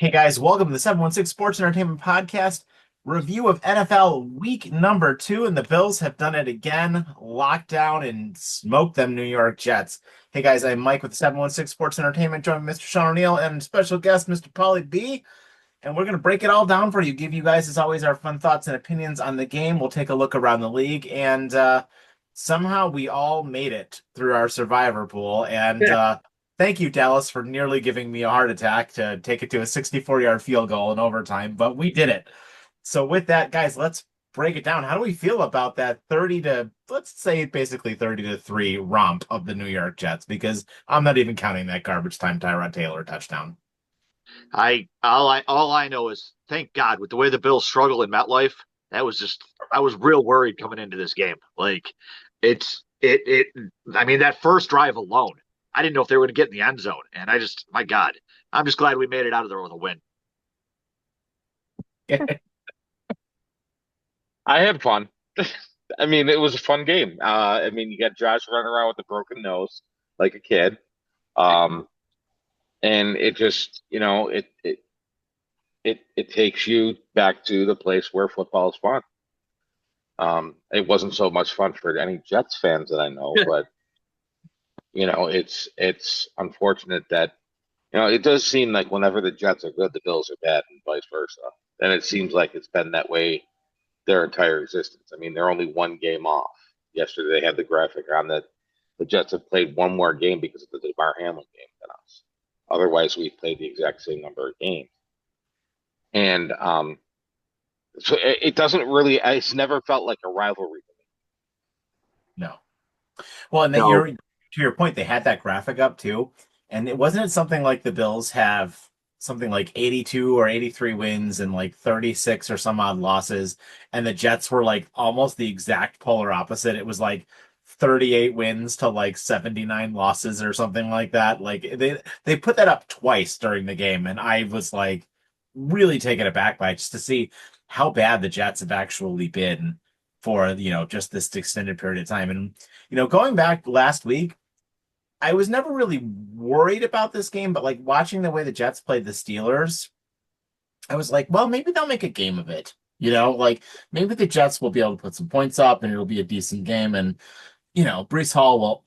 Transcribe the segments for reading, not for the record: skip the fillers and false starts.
Hey guys, welcome to the 716 Sports Entertainment Podcast review of NFL week number 2, and the Bills have done it again, locked down and smoked them New York Jets. Hey guys, I'm Mike with the 716 Sports Entertainment, joined by Mr. Sean O'Neill and special guest Mr. Paulie B. And we're going to break it all down for you, give you guys, as always, our fun thoughts and opinions on the game. We'll take a look around the league, and somehow we all made it through our survivor pool. And thank you, Dallas, for nearly giving me a heart attack to take it to a 64-yard field goal in overtime, but we did it. So with that, guys, let's break it down. How do we feel about that 30 to, let's say, basically 30 to 3 romp of the New York Jets? Because I'm not even counting that garbage time Tyrod Taylor touchdown. All I know is thank God with the way the Bills struggle in MetLife, that was just I was real worried coming into this game. Like it's it I mean that first drive alone, I didn't know if they were going to get in the end zone, and my God, I'm just glad we made it out of there with a win. I had fun. I mean, it was a fun game. You got Josh running around with a broken nose like a kid. Um, and it just, it takes you back to the place where football is fun. It wasn't so much fun for any Jets fans that I know, but it's unfortunate that, it does seem like whenever the Jets are good, the Bills are bad and vice versa. And it seems like it's been that way their entire existence. I mean, they're only one game off. Yesterday they had the graphic on that the Jets have played one more game because of the DeMar Hamlin game than us. Otherwise, we've played the exact same number of games. And so it doesn't really, it's never felt like a rivalry to No. Well, and that No, you're to your point, they had that graphic up too. And it wasn't it something like the Bills have something like 82 or 83 wins and like 36 or some odd losses. And the Jets were like almost the exact polar opposite. It was like 38 wins to like 79 losses or something like that. Like they put that up twice during the game, and I was like really taken aback by it just to see how bad the Jets have actually been for just this extended period of time. And going back last week, I was never really worried about this game, but like watching the way the Jets played the Steelers, I was like, well, maybe they'll make a game of it. Like maybe the Jets will be able to put some points up and it'll be a decent game. And, Brees Hall will,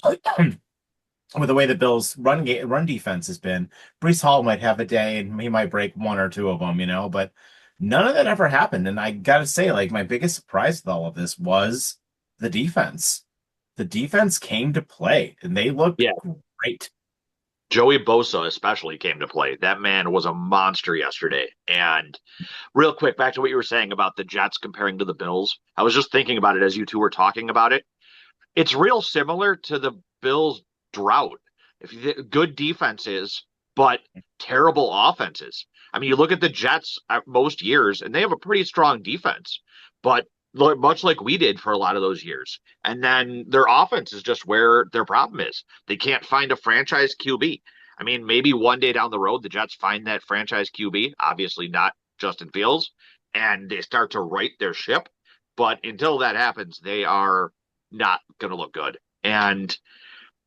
with the way the Bills run defense has been, Brees Hall might have a day and he might break one or two of them, but none of that ever happened. And I got to say, like, my biggest surprise with all of this was the defense. The defense came to play and they looked yeah, great. Joey Bosa especially came to play. That man was a monster yesterday. And real quick, back to what you were saying about the Jets comparing to the Bills. I was just thinking about it as you two were talking about it. It's real similar to the Bills' drought. If you good defenses, but terrible offenses. I mean, you look at the Jets at most years, and they have a pretty strong defense, but much like we did for a lot of those years. And then their offense is just where their problem is. They can't find a franchise QB. I mean, maybe one day down the road, the Jets find that franchise QB, obviously not Justin Fields, and they start to right their ship. But until that happens, they are not going to look good. And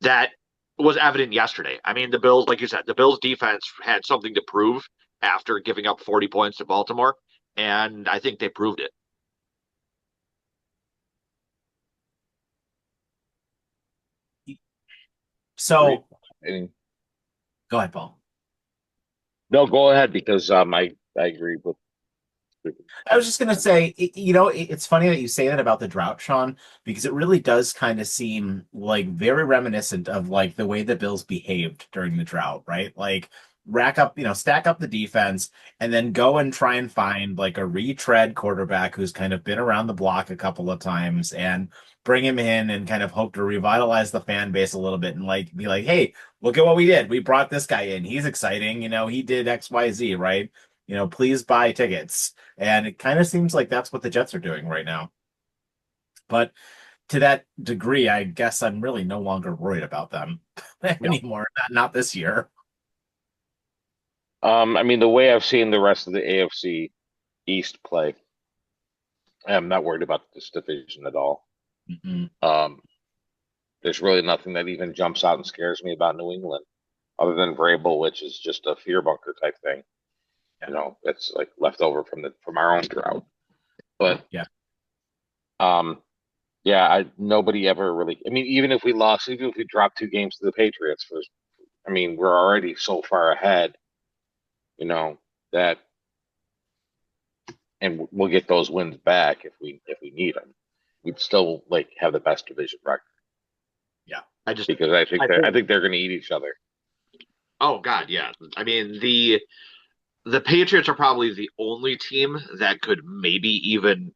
that was evident yesterday. I mean, the Bills, like you said, the Bills defense had something to prove after giving up 40 points to Baltimore. And I think they proved it. agree. So I mean, go ahead, Paul. no, go ahead because I agree with. I was just gonna say, it's funny that you say that about the drought, Sean, because it really does kind of seem like very reminiscent of like the way the Bills behaved during the drought, right? Like rack up, stack up the defense and then go and try and find like a retread quarterback who's kind of been around the block a couple of times and bring him in and kind of hope to revitalize the fan base a little bit and like be like, hey, look at what we did. We brought this guy in. He's exciting. He did XYZ, right? Please buy tickets. And it kind of seems like that's what the Jets are doing right now. But to that degree, I guess I'm really no longer worried about them No. anymore. Not this year. The way I've seen the rest of the AFC East play, I'm not worried about this division at all. Mhm. Um, there's really nothing that even jumps out and scares me about New England, other than Vrabel, which is just a fear bunker type thing. Yeah. You know, that's like left over from our own drought. But Yeah. um, yeah, I nobody ever really. I mean, even if we lost, even if we dropped 2 games to the Patriots, I mean, we're already so far ahead. You know that, and we'll get those wins back if we need them. We'd still like have the best division record Yeah. I just because I I think think they're going to eat each other. oh God, yeah. I mean the Patriots are probably the only team that could maybe even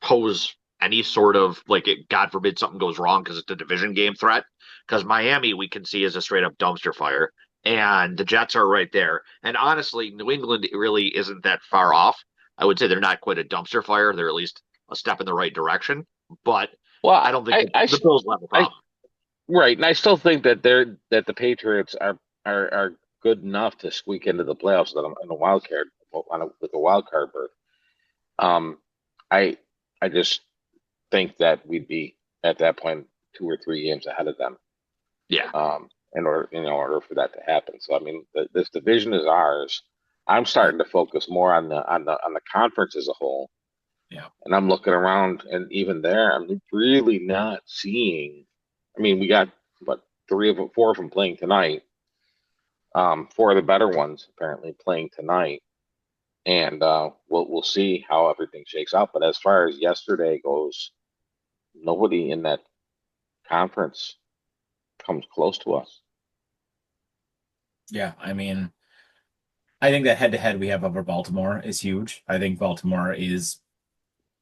pose any sort of like it, God forbid something goes wrong because it's a division game threat. Because Miami we can see is a straight up dumpster fire, and the Jets are right there. And honestly, New England really isn't that far off. I would say they're not quite a dumpster fire. They're at least a step in the right direction. But I Well, don't think the Bills will have a I problem. right, and I still think that the Patriots are good enough to squeak into the playoffs that in a wild card with a wild card berth. Um, I I just think that we'd be at that point 2 or 3 games ahead of them. Yeah, In order for that to happen. So I mean, this division is ours. I'm starting to focus more on the conference as a whole, Yeah. and I'm looking around, and even there, I'm really not seeing. I mean, we got what 4 of them playing tonight. 4 of the better ones apparently playing tonight, and we'll see how everything shakes out. But as far as yesterday goes, nobody in that conference comes close to us. Yeah. I mean, I think that head to head we have over Baltimore is huge. I think Baltimore is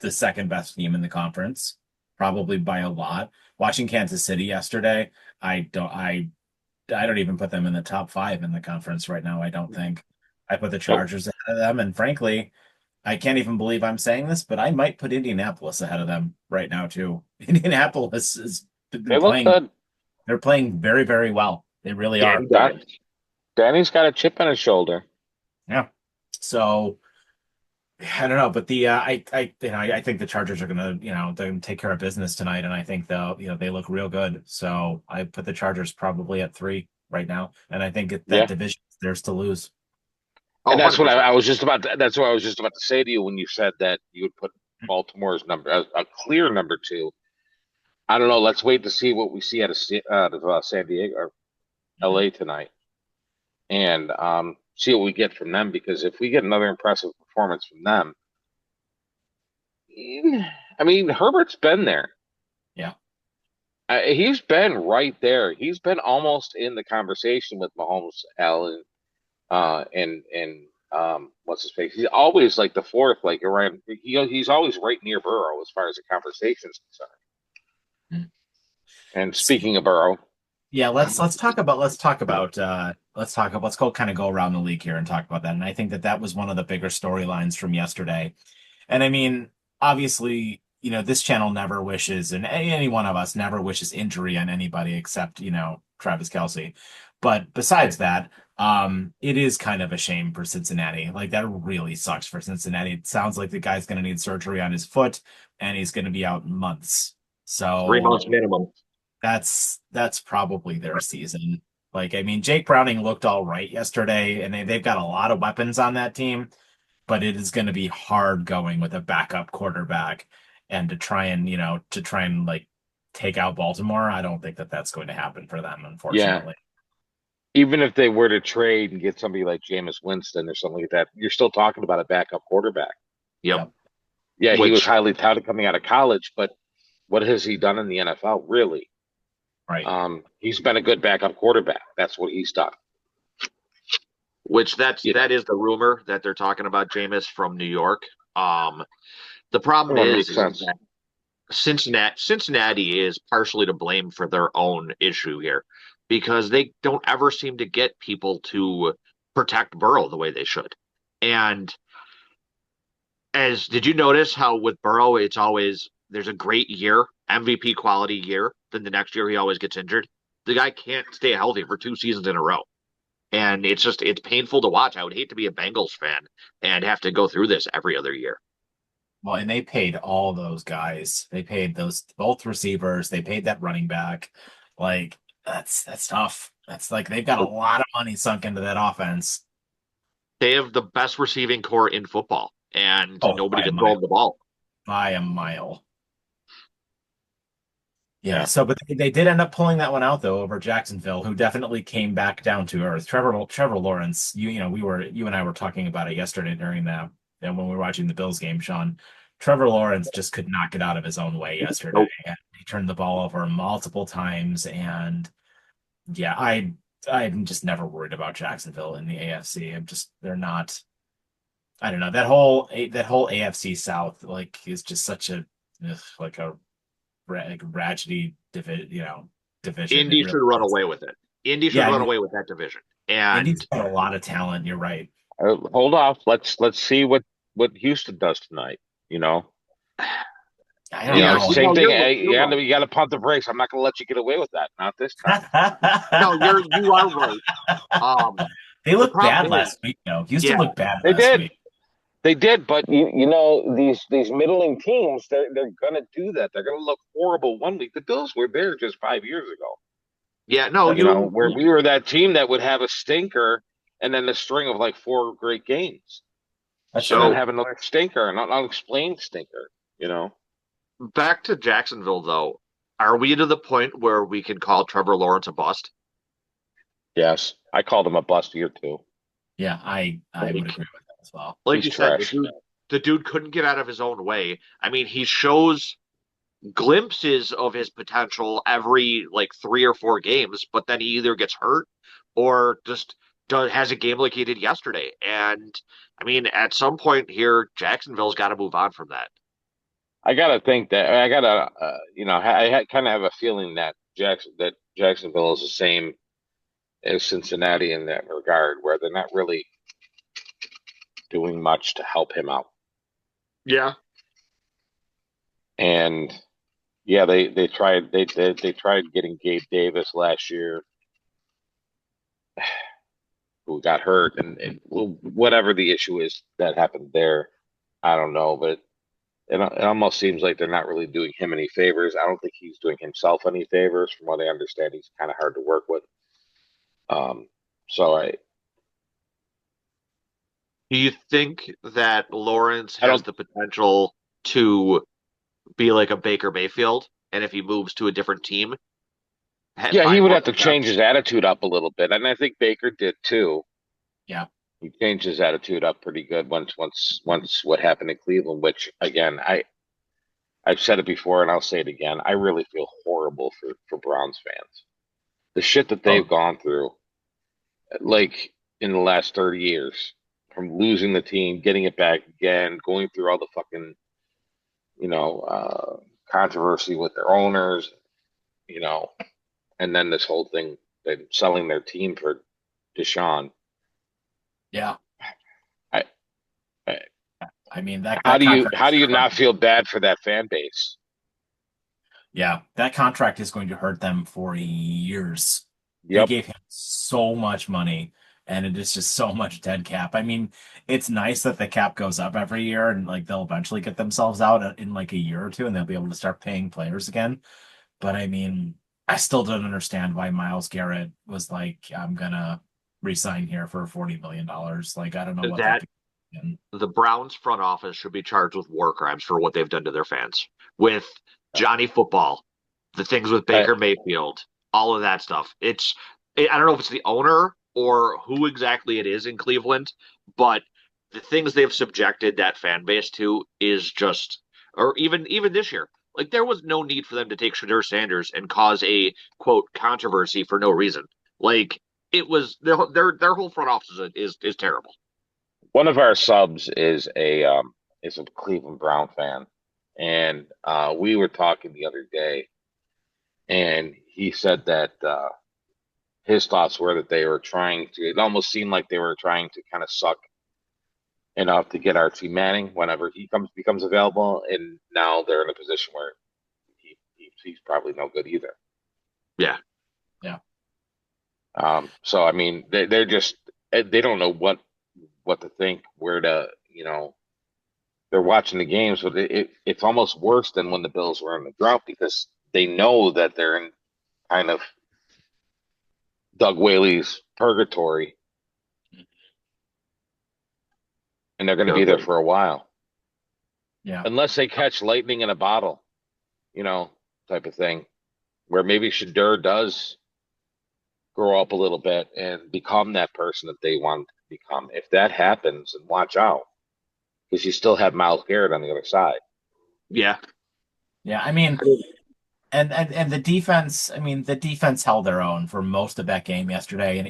the second best team in the conference, probably by a lot. Watching Kansas City yesterday, I don't even put them in the top five in the conference right now. I don't think. I put the Nope. Chargers ahead of them, and frankly, I can't even believe I'm saying this, but I might put Indianapolis ahead of them right now too. Indianapolis has been They look playing. good. They're playing very, very well. They really are. Danny Don, Dimes. Danny's got a chip on his shoulder. Yeah. So I don't know, but I think the Chargers are gonna, they're gonna take care of business tonight, and I think they look real good. So I put the Chargers probably at three right now, and I think that Yeah. division is theirs to lose. Oh, And that's what 100%. I was just about to, that's what I was just about to say to you when you said that you would put Baltimore's number a clear number 2. I don't know. Let's wait to see what we see out of San Diego or Mhm. LA tonight, and see what we get from them. Because if we get another impressive performance from them, I mean, Herbert's been there. Yeah. He's been right there. He's been almost in the conversation with Mahomes, Allen, and what's his face? He's always like the fourth, like around. He's always right near Burrow as far as the conversation is concerned. Mhm. And speaking of Burrow, Yeah, let's go kind of go around the league here and talk about that. And I think that was one of the bigger storylines from yesterday. And I mean, obviously, this channel never wishes, and any one of us never wishes injury on anybody except, Travis Kelce. But besides that, it is kind of a shame for Cincinnati. Like that really sucks for Cincinnati. It sounds like the guy's going to need surgery on his foot, and he's going to be out months. 3 months So minimum. that's probably their season. Like, I mean, Jake Browning looked all right yesterday, and they've got a lot of weapons on that team, but it is going to be hard going with a backup quarterback and to try and like take out Baltimore. I don't think that that's going to happen for them, yeah, unfortunately. even if they were to trade and get somebody like Jameis Winston or something like that, you're still talking about a backup quarterback. Yep. Yep. Yeah, he was Which highly touted coming out of college, but what has he done in the NFL, really? Right. He's been a good backup quarterback. That's what he's done. which that's You know, that is the rumor that they're talking about Jameis from New York. Um, the problem well, it is, makes is sense. that Cincinnati is partially to blame for their own issue here because they don't ever seem to get people to protect Burrow the way they should. And as did you notice how with Burrow, it's always there's a great year, MVP quality year, then the next year he always gets injured. The guy can't stay healthy for 2 seasons in a row. And it's painful to watch. I would hate to be a Bengals fan and have to go through this every other year. Well, and they paid all those guys. They paid those both receivers. They paid that running back. Like that's tough. That's like they've got a lot of money sunk into that offense. They have the best receiving core in football, and Oh, nobody can throw them the ball. by a mile. Yeah, Yeah. so but they did end up pulling that one out though over Jacksonville, who definitely came back down to earth. Trevor Lawrence, you and I were talking about it yesterday during that and when we were watching the Bills game, Sean. Trevor Lawrence just could not get out of his own way yesterday. Nope. And he turned the ball over multiple times, and yeah, I'm just never worried about Jacksonville in the AFC. They're not. I don't know, that whole AFC South like is just such a like a like ratchety division. It Indy really should run is. away with it. Indy should Yeah, run away with that division. Indy's And got a lot of talent. You're right. Hold off. Let's see what Houston does tonight. You know, I don't know. same thing. you're right. You got to pump the brakes. I'm not going to let you get away with that. Not this time. No, you are right. Um, They the looked bad problem is, last week, though. Houston yeah, looked bad They last did. week. They did, but you know these middling teams, they're gonna do that. They're gonna look horrible one week. The Bills were there just 5 years ago. yeah, no, Where we were that team that would have a stinker and then a string of like four great games, That's and then true. so have another stinker, an unexplained stinker. You know, back to Jacksonville though. Are we to the point where we can call Trevor Lawrence a bust? yes, I called him a bust year two. Yeah, I would Like, agree with that as well. like He's you said, trash. the dude couldn't get out of his own way. I mean, he shows glimpses of his potential every like 3 or 4 games, but then he either gets hurt or just has a game like he did yesterday. And I mean, at some point here, Jacksonville's got to move on from that. I gotta think that I gotta, kind of have a feeling that Jacksonville is the same as Cincinnati in that regard, where they're not really doing much to help him out. Yeah. And yeah, they tried getting Gabe Davis last year, who got hurt, and well, whatever the issue is that happened there, I don't know, but it almost seems like they're not really doing him any favors. I don't think he's doing himself any favors. From what I understand, he's kind of hard to work with. Um, so Do you think that Lawrence I has don't. the potential to be like a Baker Mayfield? And if he moves to a different team, Yeah, he find would more have to change success? his attitude up a little bit, and I think Baker did too. Yeah. He changed his attitude up pretty good once what happened in Cleveland, which again I've said it before and I'll say it again. I really feel horrible for Browns fans. The shit that they've Oh, gone through, like in the last 30 years, from losing the team, getting it back again, going through all the fucking, you know, controversy with their owners, you know, and then this whole thing, they selling their team for Deshaun. yeah. I, I, I mean that contract how is do you gonna hurt not them. feel bad for that fan base? Yeah, that contract is going to hurt them for years. They Yep. gave him so much money, and it is just so much dead cap. I mean, it's nice that the cap goes up every year, and like they'll eventually get themselves out in like a year or two, and they'll be able to start paying players again. But I mean, I still don't understand why Miles Garrett was like, "I'm gonna resign here for $40 million." Like, I don't know what that. That the Browns front office should be charged with war crimes for what they've done to their fans. With Johnny Football, the things with I, Baker Mayfield, all of that stuff. I don't know if it's the owner or who exactly it is in Cleveland, but the things they've subjected that fan base to is just, or even this year, like there was no need for them to take Shadur Sanders and cause a quote controversy for no reason. Like it was their whole front office is terrible. One of our subs is a Cleveland Brown fan, and we were talking the other day, and he said that his thoughts were that they were trying to. It almost seemed like they were trying to kind of suck enough to get Archie Manning whenever he becomes available, and now they're in a position where he's probably no good either. Yeah. Yeah. So I mean, they're just they don't know what to think, where to, they're watching the games, but it's almost worse than when the Bills were in the drought because they know that they're in kind of Doug Whaley's purgatory, and they're going to They're be there great. for a while, Yeah. unless they catch lightning in a bottle, you know, type of thing, where maybe Shadur does grow up a little bit and become that person that they want to become. If that happens, and watch out, because you still have Miles Garrett on the other side. Yeah. Yeah. I mean, and the defense, I mean, the defense held their own for most of that game yesterday and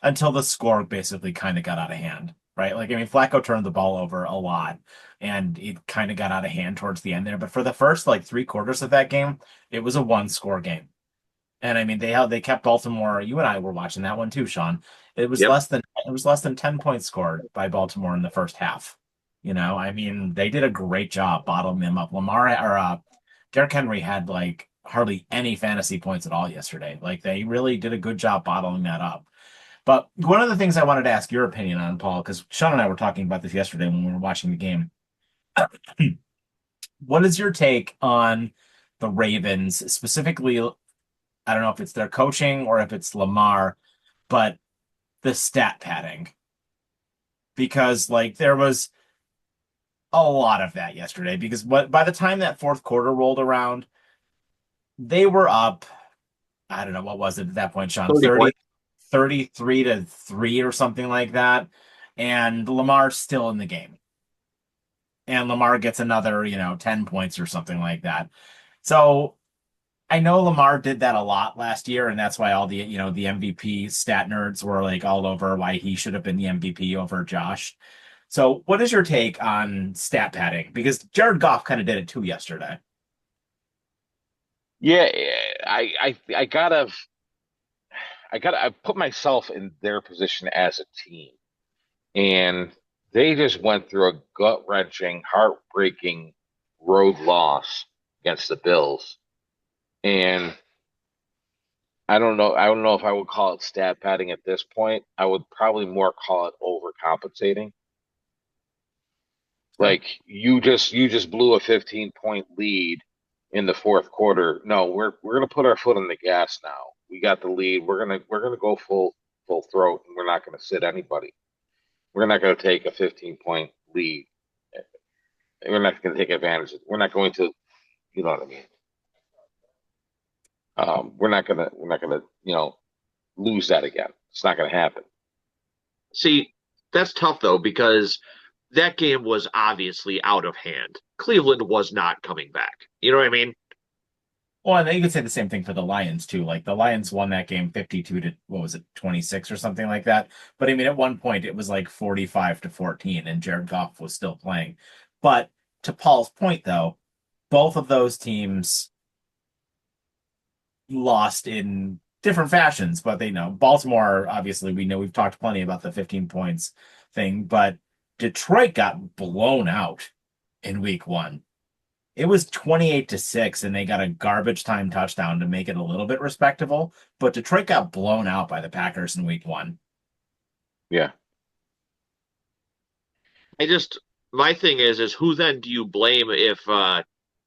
until the score basically kind of got out of hand, right? Like, I mean, Flacco turned the ball over a lot and it kind of got out of hand towards the end there. But for the first like 3 quarters of that game, it was a one-score game. And I mean, they kept Baltimore. You and I were watching that one too, Sean. Yep. It was less than 10 points scored by Baltimore in the first half. I mean, they did a great job bottling them up. Derrick Henry had like hardly any fantasy points at all yesterday. Like they really did a good job bottling that up. But one of the things I wanted to ask your opinion on, Paul, because Sean and I were talking about this yesterday when we were watching the game. What is your take on the Ravens, specifically? I don't know if it's their coaching or if it's Lamar, but the stat padding. Because like there was a lot of that yesterday. Because by the time that fourth quarter rolled around, they were up, I don't know, what was it at that point, Sean? 30 points. 33-3 or something like that. And Lamar's still in the game. And Lamar gets another, 10 points or something like that. So I know Lamar did that a lot last year, and that's why all the MVP stat nerds were like all over why he should have been the MVP over Josh. So, what is your take on stat padding? Because Jared Goff kind of did it too yesterday. Yeah, I put myself in their position as a team, and they just went through a gut-wrenching, heartbreaking road loss against the Bills. And I don't know if I would call it stat padding at this point. I would probably more call it overcompensating. Okay. Like you just blew a 15-point lead in the fourth quarter. No, we're gonna put our foot on the gas now. We got the lead. We're gonna go full throat, and we're not gonna sit anybody. We're not gonna take a 15-point lead. We're not gonna take advantage of it. We're not going to, you know what I mean. We're not gonna lose that again. It's not gonna happen. See, that's tough though because that game was obviously out of hand. Cleveland was not coming back. You know what I mean? Well, and you could say the same thing for the Lions too. Like the Lions won that game 52 to what was it, 26 or something like that. But I mean, at one point it was like 45-14, and Jared Goff was still playing. But to Paul's point, though, both of those teams lost in different fashions, but they know Baltimore, obviously, we know we've talked plenty about the 15 points thing, but Detroit got blown out in week one. It was 28-6, and they got a garbage time touchdown to make it a little bit respectable, but Detroit got blown out by the Packers in week one. Yeah. I just my thing is who then do you blame if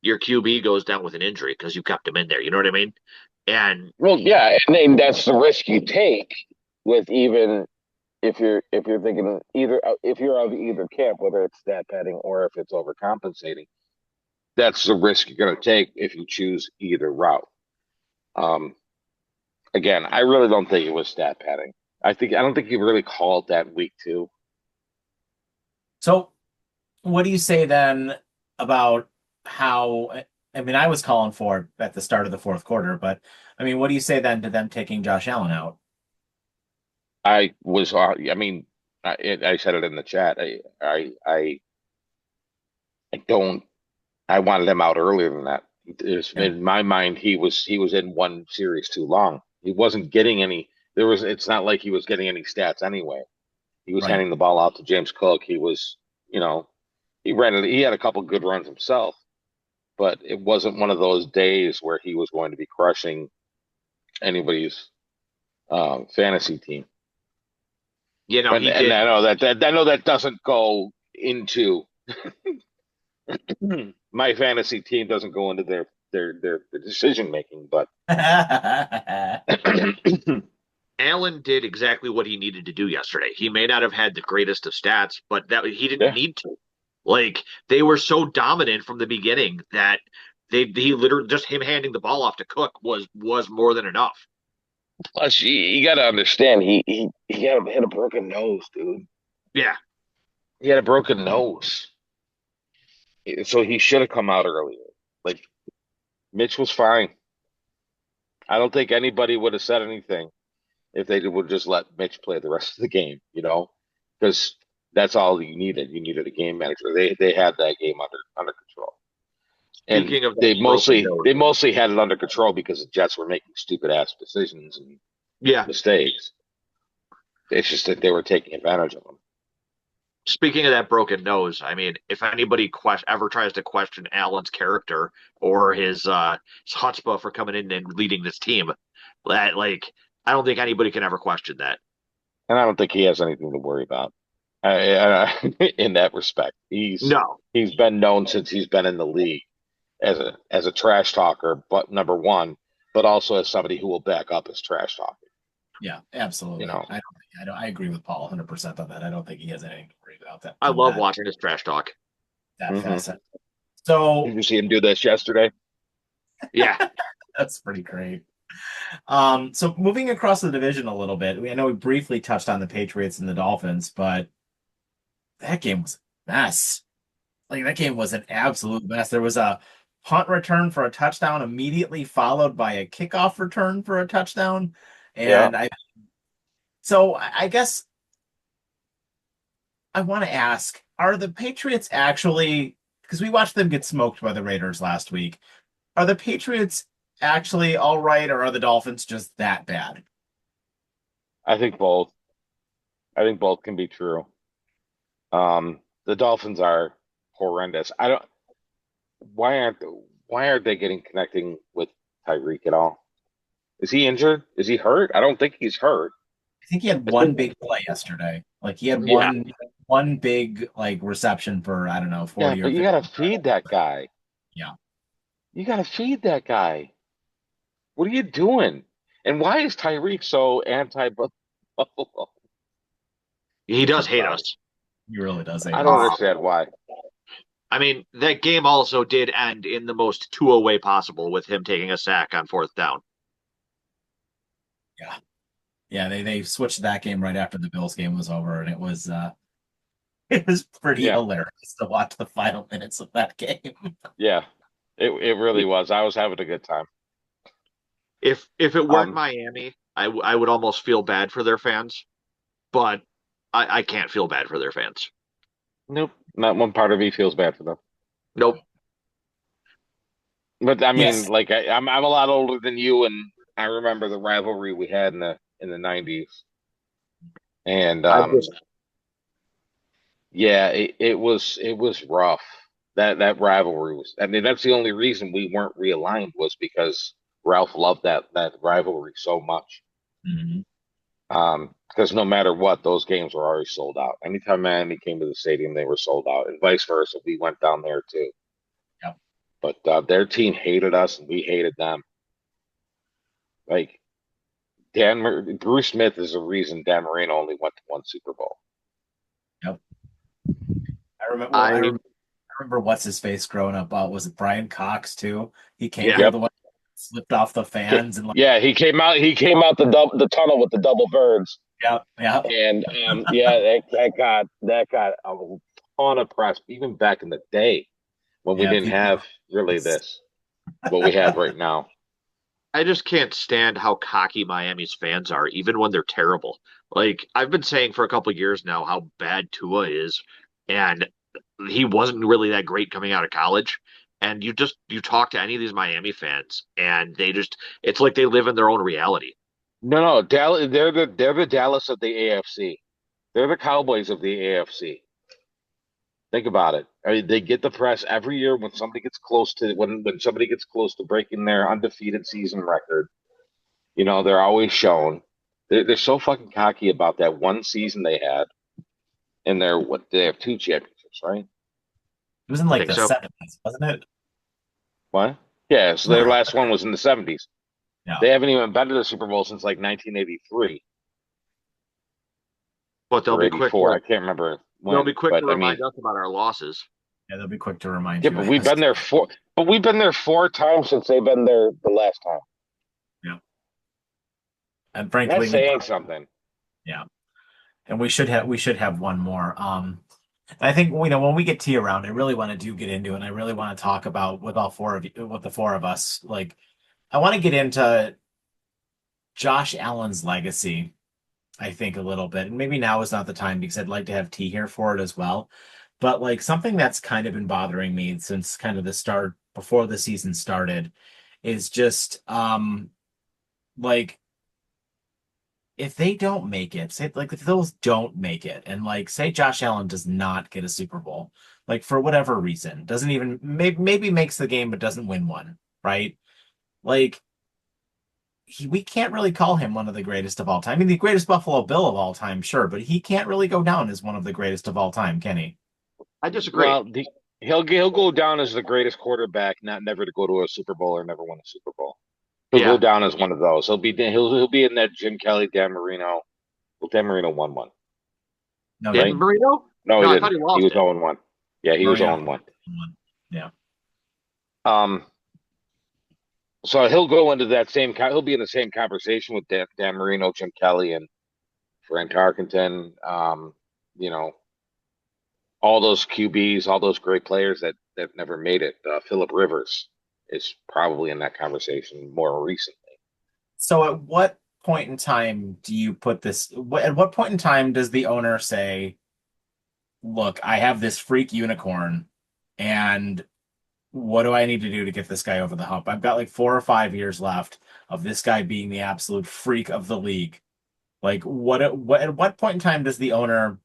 your QB goes down with an injury because you kept him in there? You know what I mean? And Well, yeah, and then that's the risk you take with even if you're thinking either if you're of either camp, whether it's stat padding or if it's overcompensating, that's the risk you're going to take if you choose either route. Um, Again, I really don't think it was stat padding. I don't think you really called that week two. So, what do you say then about how? I mean, I was calling for it at the start of the fourth quarter, but I mean, what do you say then to them taking Josh Allen out? I mean, I said it in the chat. I don't. I wanted him out earlier than that. Yeah, In my mind, he was in one series too long. He wasn't getting any. There was. It's not like he was getting any stats anyway. He was right. handing the ball out to James Cook. He was, you know, he ran it. He had a couple good runs himself, but it wasn't one of those days where he was going to be crushing anybody's fantasy team. he And did. I know that doesn't go into my fantasy team doesn't go into their decision making, but Allen did exactly what he needed to do yesterday. He may not have had the greatest of stats, but that he didn't Yeah. need to. Like they were so dominant from the beginning that he literally just him handing the ball off to Cook was more than enough. Plus, you got to understand, he had a broken nose, dude. Yeah, He had a broken nose, so he should have come out earlier. Like Mitch was fine. I don't think anybody would have said anything if they would just let Mitch play the rest of the game. Because that's all you needed. You needed a game manager. They had that game under control, and speaking of they that broken mostly nose, they mostly had it under control because the Jets were making stupid ass decisions and yeah. mistakes. It's just that they were taking advantage of them. Speaking of that broken nose, I mean, if anybody ever tries to question Allen's character or his chutzpah for coming in and leading this team, that like I don't think anybody can ever question that. And I don't think he has anything to worry about. In that respect, No, he's been known since he's been in the league as a trash talker, but number one, but also as somebody who will back up his trash talking. Yeah, You absolutely. know, I agree with Paul 100% on that. I don't think he has anything to worry about I from love watching his trash talk. that hmm facet. Did So you see him do this yesterday? Yeah, that's pretty great. So moving across the division a little bit, I know we briefly touched on the Patriots and the Dolphins, but that game was a mess. Like that game was an absolute mess. There was a punt return for a touchdown, immediately followed by a kickoff return for a touchdown. Yeah, And I guess I want to ask, are the Patriots actually, because we watched them get smoked by the Raiders last week, are the Patriots actually all right, or are the Dolphins just that bad? I think both. I think both can be true. The Dolphins are horrendous. I don't. Why aren't Why aren't they getting connecting with Tyreek at all? Is he injured? Is he hurt? I don't think he's hurt. I think he had It's one been big play yesterday. Like he had yeah. one big like reception for I don't know Yeah, 40 or but you 50. gotta feed that guy. Yeah. You gotta feed that guy. What are you doing? And why is Tyreek so anti-Buffalo? He does hate Sorry, us. He really does hate I don't us. understand why. I mean, that game also did end in the most Tua way possible with him taking a sack on fourth down. Yeah. Yeah, they switched that game right after the Bills game was over, and it was it was pretty Yeah, hilarious to watch the final minutes of that game. yeah, it really was. I was having a good time. If it weren't Um, Miami, I would almost feel bad for their fans, but I can't feel bad for their fans. nope, not one part of me feels bad for them. Nope. But I mean, Yes. like I'm a lot older than you, and I remember the rivalry we had in the '90s, and I just yeah, it was rough. That rivalry was. I mean, that's the only reason we weren't realigned was because Ralph loved that rivalry so much. Mhm. Because no matter what, those games were already sold out. Anytime Miami came to the stadium, they were sold out, and vice versa. We went down there too. Yep. But their team hated us, and we hated them. Like Bruce Smith is the reason Dan Marino only went to one Super Bowl. Yep. I remember. Well, I I remember what's his face growing up. Was it Brian Cox too? He came yeah. here Yep. the one that slipped off the fans and like, Yeah, he came out. He came out the tunnel with the double birds, yep, yep. and yeah, that got a ton of press, even back in the day when we Yeah, didn't people have really this what we have right now. I just can't stand how cocky Miami's fans are, even when they're terrible. Like I've been saying for a couple of years now how bad Tua is, and he wasn't really that great coming out of college. And you talk to any of these Miami fans, and it's like they live in their own reality. No, no, Dallas. They're the Dallas of the AFC. They're the Cowboys of the AFC. Think about it. I mean, they get the press every year when somebody gets close to when somebody gets close to breaking their undefeated season record. They're always shown. They're so fucking cocky about that one season they had, and they have two championships, right? It was in I like think the so. 70s, wasn't it? What? Yeah, so their Wasn't it? last one was in the '70s. Yeah. They haven't even been to the Super Bowl since like 1983. But they'll or be quick 84. to I can't remember they'll be when, quick to but I remind mean, us about our losses. Yeah, they'll be quick to remind yeah, you as but we've been there 4 times since they've been there the last time. yeah. And And that's frankly, we saying something. yeah, and we should have one more. I think when we get to you around, I really want to get into it. And I really want to talk about with all four of you, with the four of us. Like, I want to get into Josh Allen's legacy. I think a little bit, and maybe now is not the time because I'd like to have T here for it as well. But like something that's kind of been bothering me since kind of the start before the season started is just like if they don't make it, say like if those don't make it, and like say Josh Allen does not get a Super Bowl, like for whatever reason, doesn't even maybe makes the game but doesn't win one, right? Like we can't really call him one of the greatest of all time. I mean, the greatest Buffalo Bill of all time, sure, but he can't really go down as one of the greatest of all time, can he? I disagree. Well, he'll go down as the greatest quarterback, not never to go to a Super Bowl or never win a Super Bowl. He'll go Yeah. down as one of those. He'll be in that Jim Kelly, Dan Marino. Well, Dan Marino won one, No, he Didn't right? didn't. Marino? No, he No, I thought didn't. he He lost was it. 0-1. Yeah, he was Marino 0-1. won. Yeah. Um, so he'll go into that same. He'll be in the same conversation with Dan Marino, Jim Kelly, and Frank Tarkenton. You know, all those QBs, all those great players that never made it. Philip Rivers is probably in that conversation more recently. So at what point in time do you put this? At what point in time does the owner say, "Look, I have this freak unicorn, and what do I need to do to get this guy over the hump? I've got like 4 or 5 years left of this guy being the absolute freak of the league. Like, at what point in time does the owner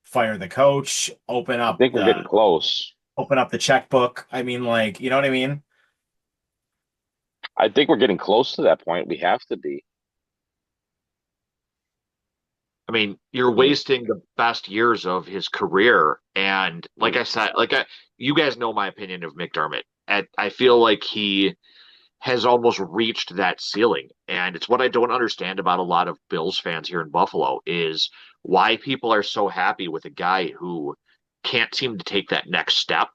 fire the coach, I think we're getting close. open up the checkbook? I mean, like, you know what I mean? I think we're getting close to that point. We have to be. I mean, you're I mean, wasting the best years of his career. And like I said, you guys know my opinion of McDermott. And I feel like he has almost reached that ceiling. And it's what I don't understand about a lot of Bills fans here in Buffalo is why people are so happy with a guy who can't seem to take that next step.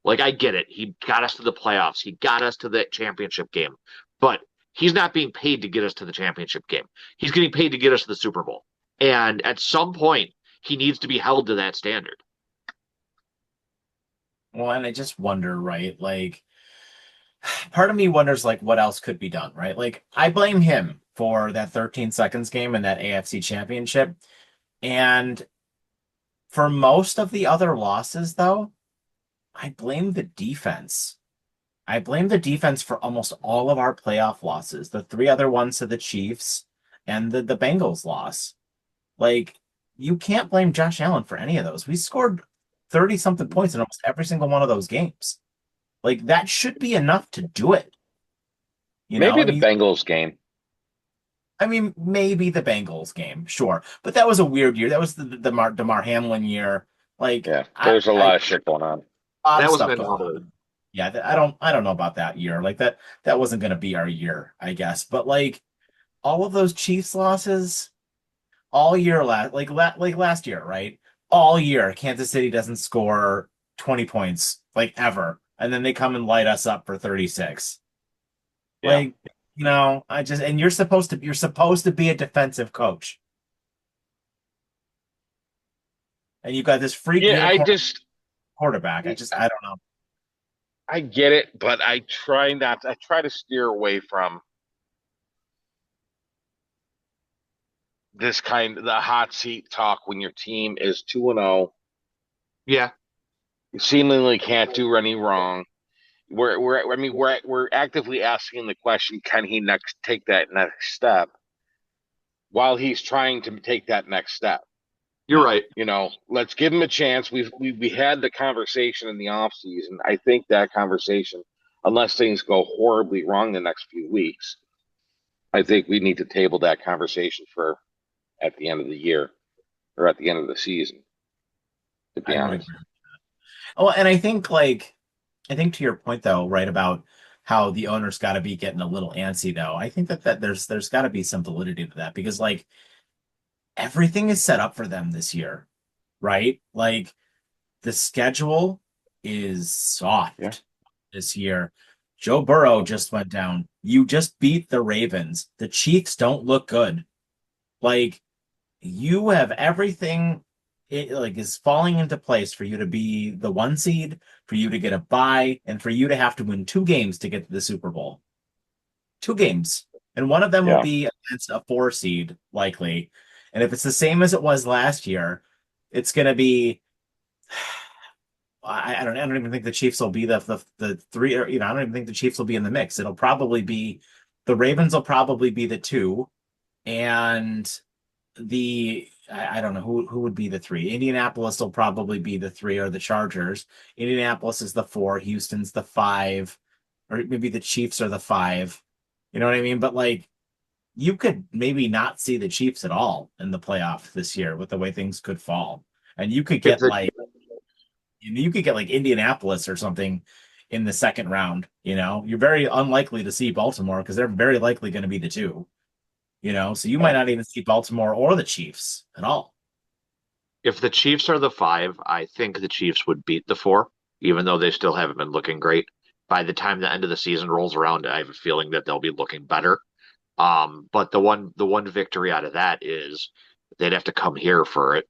Like I get it. He got us to the playoffs. He got us to the championship game. But he's not being paid to get us to the championship game. He's getting paid to get us to the Super Bowl. And at some point, he needs to be held to that standard. Well, and I just wonder, right? Like, part of me wonders, like, what else could be done, right? Like, I blame him for that 13 seconds game and that AFC championship. And for most of the other losses, though, I blame the defense. I blame the defense for almost all of our playoff losses, the three other ones to the Chiefs and the Bengals loss. Like, you can't blame Josh Allen for any of those. We scored 30 something points in almost every single one of those games. Like, that should be enough to do it. You know, maybe the Bengals game. I mean, maybe the Bengals game, sure, but that was a weird year. That was the Damar Hamlin year. Like, Yeah, there's a lot of shit going on. a lot of That was an stuff going anomaly. on. Yeah, I don't know about that year. Like that wasn't going to be our year, I guess. But like all of those Chiefs losses all year like last year, right? All year, Kansas City doesn't score 20 points like ever, and then they come and light us up for 36. Yeah. Like, I just and you're supposed to be a defensive coach, and you've got this freak Yeah, unicorn quarterback. I don't know. I get it, but I try to steer away from the hot seat talk when your team is 2-0. Yeah. You seemingly can't do any wrong. We're actively asking the question, can he next take that next step while he's trying to take that next step? You're right. Let's give him a chance. We had the conversation in the off season. I think that conversation, unless things go horribly wrong the next few weeks, I think we need to table that conversation for at the end of the year or at the end of the season, to be I would honest. agree. Oh, and I think to your point though, right, about how the owner's got to be getting a little antsy though. I think that there's got to be some validity to that because like everything is set up for them this year, right? Like the schedule is Yeah. soft this year. Joe Burrow just went down. You just beat the Ravens. The Chiefs don't look good. Like you have everything like is falling into place for you to be the one seed, for you to get a bye, and for you to have to win two games to get to the Super Bowl. Two games. And one of them will Yeah. be against a four seed, likely. And if it's the same as it was last year, it's gonna be I don't even think the Chiefs will be the three or I don't even think the Chiefs will be in the mix. It'll probably be the Ravens will probably be the two, and I don't know who would be the three. Indianapolis will probably be the three or the Chargers. Indianapolis is the four, Houston's the five, or maybe the Chiefs are the five. You know what I mean? But like you could maybe not see the Chiefs at all in the playoff this year with the way things could fall. And If the you could get like Indianapolis or something in the second round, You're very unlikely to see Baltimore because they're very likely going to be the two, So you might Yeah. not even see Baltimore or the Chiefs at all. if the Chiefs are the five, I think the Chiefs would beat the four, even though they still haven't been looking great. By the time the end of the season rolls around, I have a feeling that they'll be looking better. But the one victory out of that is they'd have to come here for it.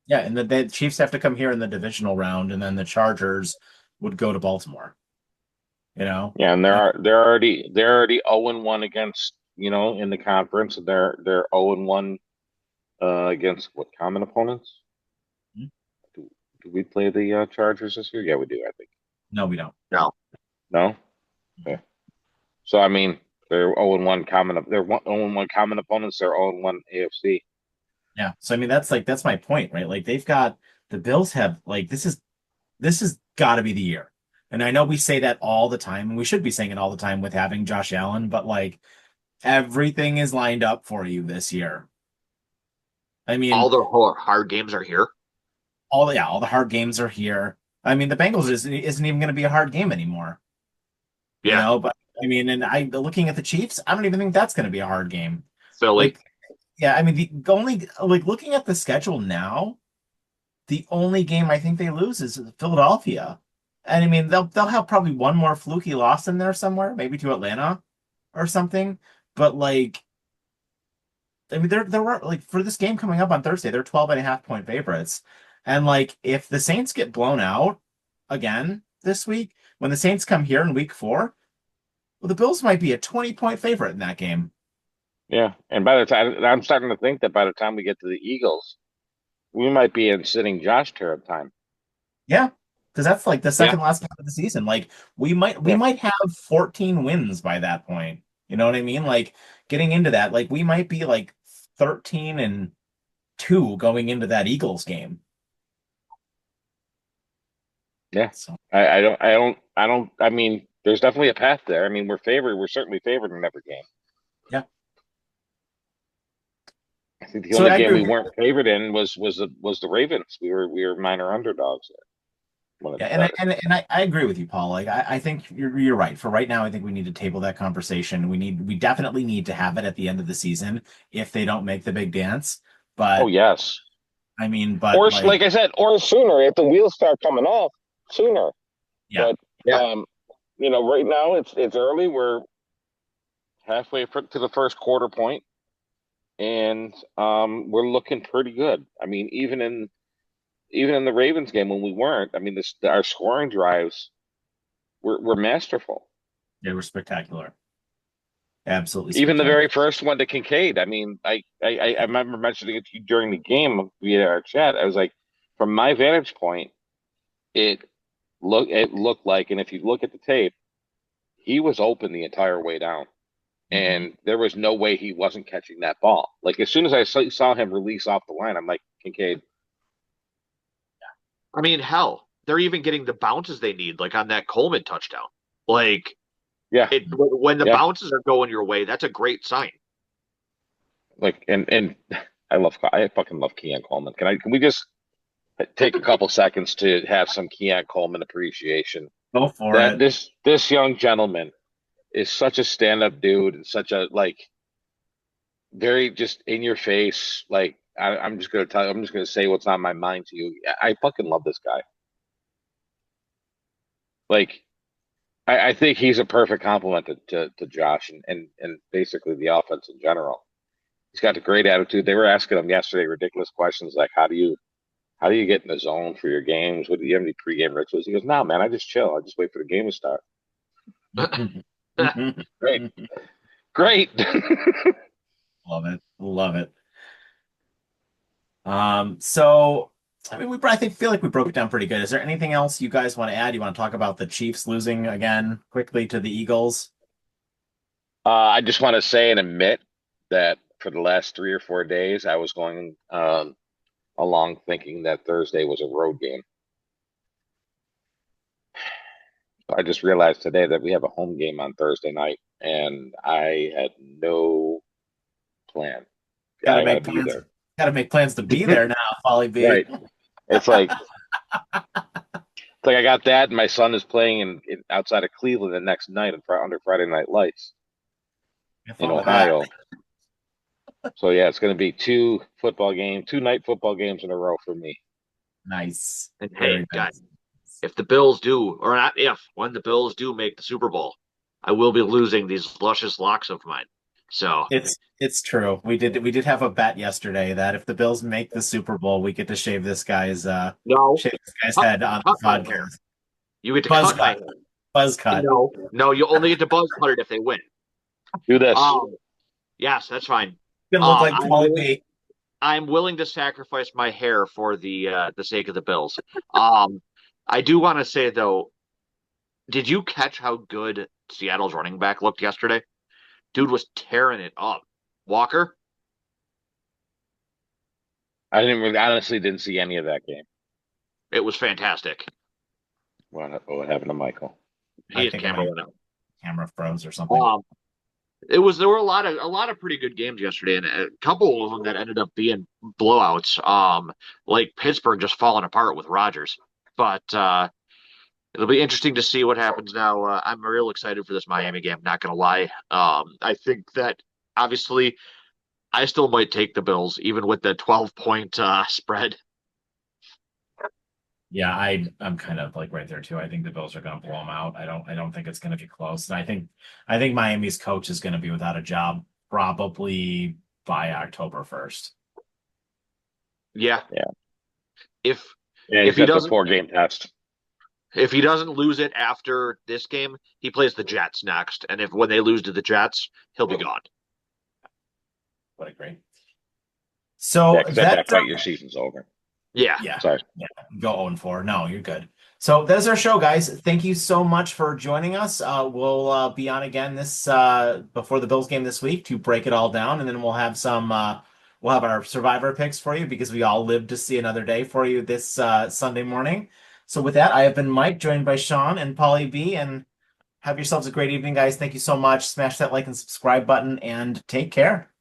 Yeah, and the Chiefs have to come here in the divisional round, and then the Chargers would go to Baltimore. You know, Yeah, and Uh, they're already 0-1 against, in the conference, and they're 0-1 against what common opponents? Do we play the Chargers this year? Yeah, we do, I think. no, we don't. No, No? Okay. So I mean, they're 0-1 common. They're 0-1 common opponents. They're 0-1 AFC. Yeah, so I mean that's my point, right? Like they've got the Bills have like this has got to be the year. And I know we say that all the time, and we should be saying it all the time with having Josh Allen, but like everything is lined up for you this year. I all mean, the hard games are here. all the hard games are here. I mean, the Bengals isn't even going to be a hard game anymore, Yeah, But I mean, and I looking at the Chiefs, I don't even think that's going to be a hard game. Philly. Like, yeah, I mean, the only like looking at the schedule now, the only game I think they lose is Philadelphia. And I mean, they'll have probably one more fluky loss in there somewhere, maybe to Atlanta or something. But like, I mean, there were like for this game coming up on Thursday, they're 12 and a half point favorites. And like, if the Saints get blown out again this week, when the Saints come here in week four, well, the Bills might be a 20-point favorite in that game. Yeah, and by the time I'm starting to think that by the time we get to the Eagles, we might be in sitting Josh time. Yeah. Because that's like the Yeah, second last game of the season. Like we Yeah, might have 14 wins by that point. You know what I mean? Like getting into that, like we might be like 13-2 going into that Eagles game. yeah. So I mean, there's definitely a path there. I mean, we're favored. We're certainly favored in every game. yeah. I think the So only I game agree we with you. weren't favored in was the Ravens. We were minor underdogs there when it Yeah, and I started. and, and I agree with you, Paul. Like I think you're right. For right now, I think we need to table that conversation. We definitely need to have it at the end of the season if they don't make the big dance. Oh But yes, I mean, but or like, like I said, or sooner if the wheels start coming off sooner. yeah. But yeah. um, right now it's early. We're halfway to the first quarter point, and we're looking pretty good. I mean, even in the Ravens game when we weren't, I mean, our scoring drives were masterful. They were spectacular. Absolutely Even the very spectacular. first one to Kincaid. I mean, I remember mentioning it to you during the game via our chat. I was like, from my vantage point, it it looked like, and if you look at the tape, he was open the entire way down, Mhm. and there was no way he wasn't catching that ball. Like as soon as I saw him release off the line, I'm like, Kincaid, I mean, hell, they're even getting the bounces they need, like on that Coleman touchdown. Like yeah, it when the yeah, bounces are going your way, that's a great sign. like and I fucking love Keon Coleman. Can we just take a couple seconds to have some Keon Coleman appreciation? Go for That it. this young gentleman is such a stand-up dude and such a like very just in your face. Like I'm just gonna tell you, I'm just gonna say what's on my mind to you. I fucking love this guy. Like, I think he's a perfect complement to Josh and basically the offense in general. He's got a great attitude. They were asking him yesterday ridiculous questions like, how do you get in the zone for your games? What do you have any pregame rituals? He goes, no, man, I just chill. I just wait for the game to start. Great, great. Love it. Love it. So I mean, I think feel like we broke it down pretty good. Is there anything else you guys want to add? You want to talk about the Chiefs losing again quickly to the Eagles? I just want to say and admit that for the last 3 or 4 days, I was going along thinking that Thursday was a road game. I just realized today that we have a home game on Thursday night, and I had no plan. Gotta I got to make be plans. there. Gotta make plans to be there now, Folly B. Right. It's like I got that, and my son is playing in outside of Cleveland the next night under Friday Night Lights Have in fun with that. Ohio. So yeah, it's going to be two night football games in a row for me. Nice. And Very hey, guys, nice. if the Bills do, or not if, when the Bills do make the Super Bowl, I will be losing these luscious locks of mine. So It's true. We did have a bet yesterday that if the Bills make the Super Bowl, we get to no, shave this guy's cut, head on the cut my hair. podcast. You get to Buzz cut my cut. hair. Buzz cut. No, no, you only get to buzz cut it if they win. Do this. Yes, that's fine. Gonna look like I'm Paulie willing, B. I'm willing to sacrifice my hair for the sake of the Bills. I do want to say though, did you catch how good Seattle's running back looked yesterday? Dude was tearing it up. Walker, I honestly didn't see any of that game. it was fantastic. What happened to Michael? He I his think camera my went out. camera froze or something. There were a lot of pretty good games yesterday, and a couple of them that ended up being blowouts. Like Pittsburgh just falling apart with Rodgers. But it'll be interesting to see what happens now. I'm real excited for this Miami game. Not gonna lie. I think that obviously I still might take the Bills, even with the 12-point spread. Yeah, I'm kind of like right there too. I think the Bills are going to blow them out. I don't think it's going to be close. And I think Miami's coach is going to be without a job probably by October 1st. Yeah. Yeah. If Yeah, if he's he got the doesn't 4 game test. if he doesn't lose it after this game, he plays the Jets next. And if when they lose to the Jets, he'll be gone. What a great. Yeah, So because at that that point your season's over. Yeah. yeah, Sorry. yeah, go 0-4. No, you're good. So that's our show, guys. Thank you so much for joining us. We'll be on again this before the Bills game this week to break it all down, and then we'll have our survivor picks for you because we all live to see another day for you this Sunday morning. So with that, I have been Mike, joined by Sean and Polly B, and have yourselves a great evening, guys. Thank you so much. Smash that like and subscribe button, and take care.